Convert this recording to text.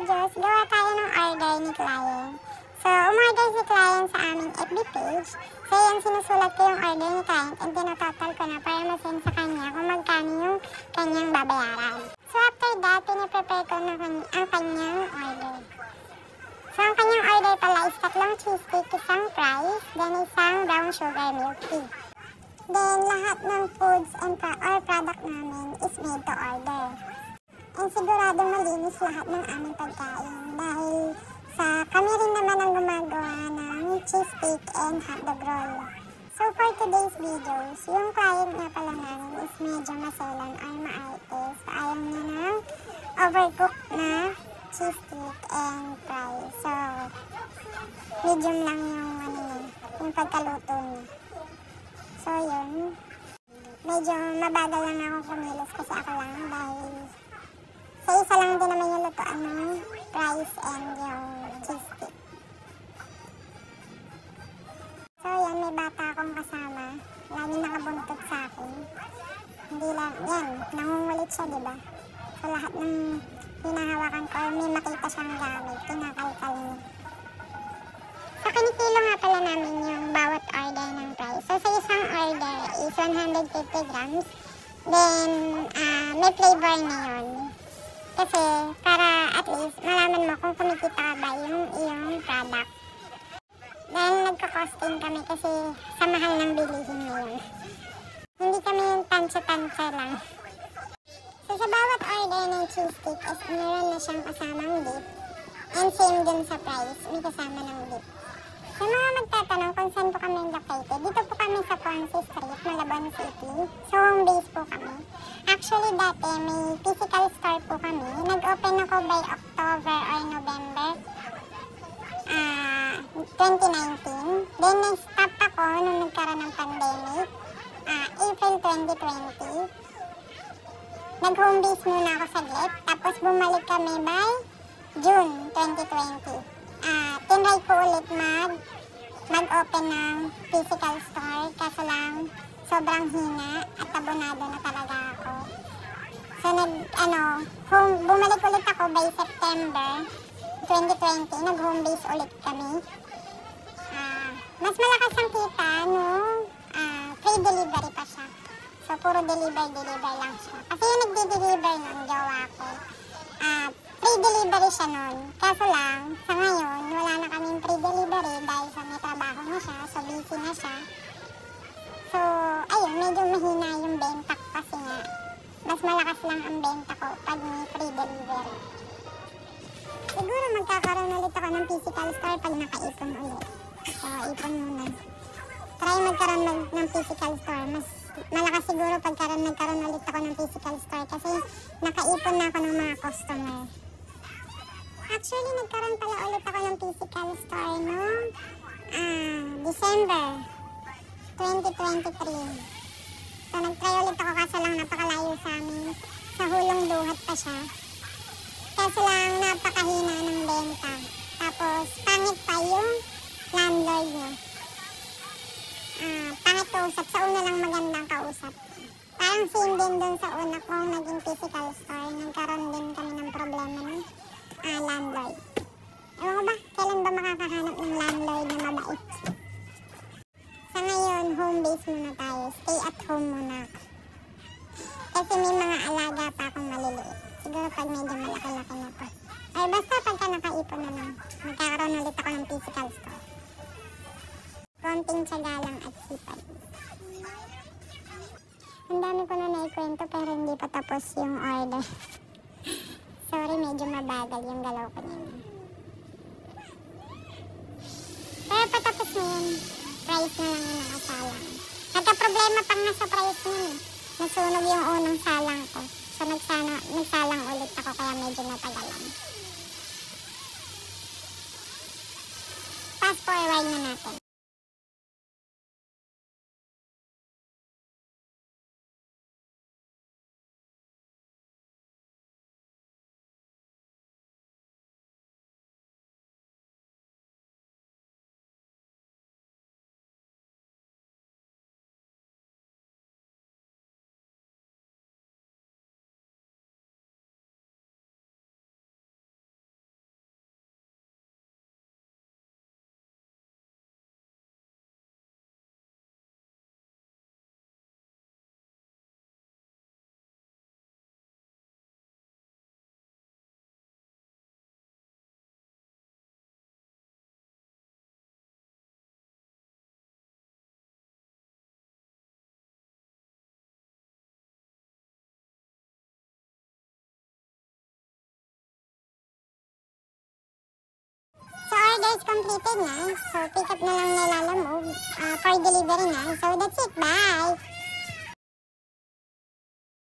videos, gawa tayo ng order ni client. So, umorder si client sa aming FB page. So, yan, sinusulat ko yung order ni client and tinototal ko na para masend sa kanya kung magkano yung kanyang babayaran. So, after that, piniprepare ko na ang kanyang order. So, ang kanyang order pala is 3 cheesecake, isang fries, then isang brown sugar milk tea. Then, lahat ng foods and product namin is made to order. And siguradong malinis lahat ng aming pagkain dahil kami rin naman ang gumagawa ng cheesecake and hotdog roll. So for today's videos, yung client nga pala namin is medyo maselan or maarte. So ayaw niya ng overcooked na cheesecake and fries. So medium lang yung pagkaluto niya. So yun, medyo mabagal lang ako kumilos kasi ako lang dahil sa isa lang din naman yung lutoan ng fries and yung cheesecake. So yan, may bata akong kasama. Lagi nakabuntot sa akin. Hindi lang, yan, nangungulit siya, diba? So lahat ng hinahawakan ko, may makita siyang gamit, kinakalkal niya. So kinikilo nga pala namin yung bawat order ng fries. So sa isang order is 150 grams. Then, may flavor na yun. Kasi para at least malaman mo kung kumikita ka ba yung iyong product. Dahil nagka-costing kami kasi sa mahal ng bilihin ngayon. Hindi kami yung tansya-tansya lang. So sa bawat order ng cheesecake is meron na siyang kasamang dip. And same din sa fries, may kasama ng dip. Sa mga magtatanong kung saan po kami located, dito po kami sa Ponce Street, Malabon City. So home base po kami. Actually dati may physical store po kami. Nag-open ako by October or November 2019. Then na-stop ako nung nagkaroon ng pandemic. April 2020. Nag-home base muna ako saglit. Tapos bumalik kami by June 2020. Tinry ko ulit mag-open ng physical store. Kaso lang sobrang hina at abonado na talaga ako. So bumalik ulit ako by September 2020. Nag-home base ulit kami. Mas malakas ang kita nung free delivery pa siya. So puro deliver lang siya. Kasi yung nagde-deliver nun, jowa ko. Free delivery siya nun. Kaso lang, sa ngayon, wala na kaming free delivery dahil sa may trabaho na siya. So busy na siya. So, ayun, medyo mahina yung benta ko kasi nga, mas malakas lang ang benta ko pag may free delivery. Siguro magkakaroon ulit ako ng physical store pag nakaipon ulit. So, ipon muna. Try magkaroon ng physical store. Mas malakas siguro pagkaroon nagkaroon ulit ako ng physical store kasi nakaipon na ako ng mga customer. Actually, nagkaroon pala ulit ako ng physical store noong December 2023. So, nag-try ulit ako kaso lang napakalayo sa amin. Sa Hulong Duhat pa siya. Kaso lang napakahina ng benta. Tapos, pangit pa yung landlord niya. Pangit kausap. Sa una lang magandang kausap. Parang same din dun sa una kong naging physical store. Nagkaroon din kami ng problema ni landlord. Ewan ko ba, kailan ba makakahanap ng landlord na mabait? Sa ngayon, home base muna tayo. Stay at home muna. Kasi may mga alaga pa akong maliliit. Siguro pag medyo malaki-laki na pa. Ay basta pagka nakaipon na lang, magkakaroon ulit ako ng physical store. Konting tiyaga lang at sipag. Ang dami ko na naikwento pero hindi pa tapos yung order. Sorry, medyo mabagal yung galaw ko niya. Pero patapos na yun. Price na lang yung nakasalang. Nagka-problema pang nasa price niya eh. Nasunog yung unang salang ko. So nagsalang ulit ako kaya medyo natagalan. Fast forward na natin. is completed na. So, pick up na lang nila Lalamove for delivery na. So, that's it. Bye!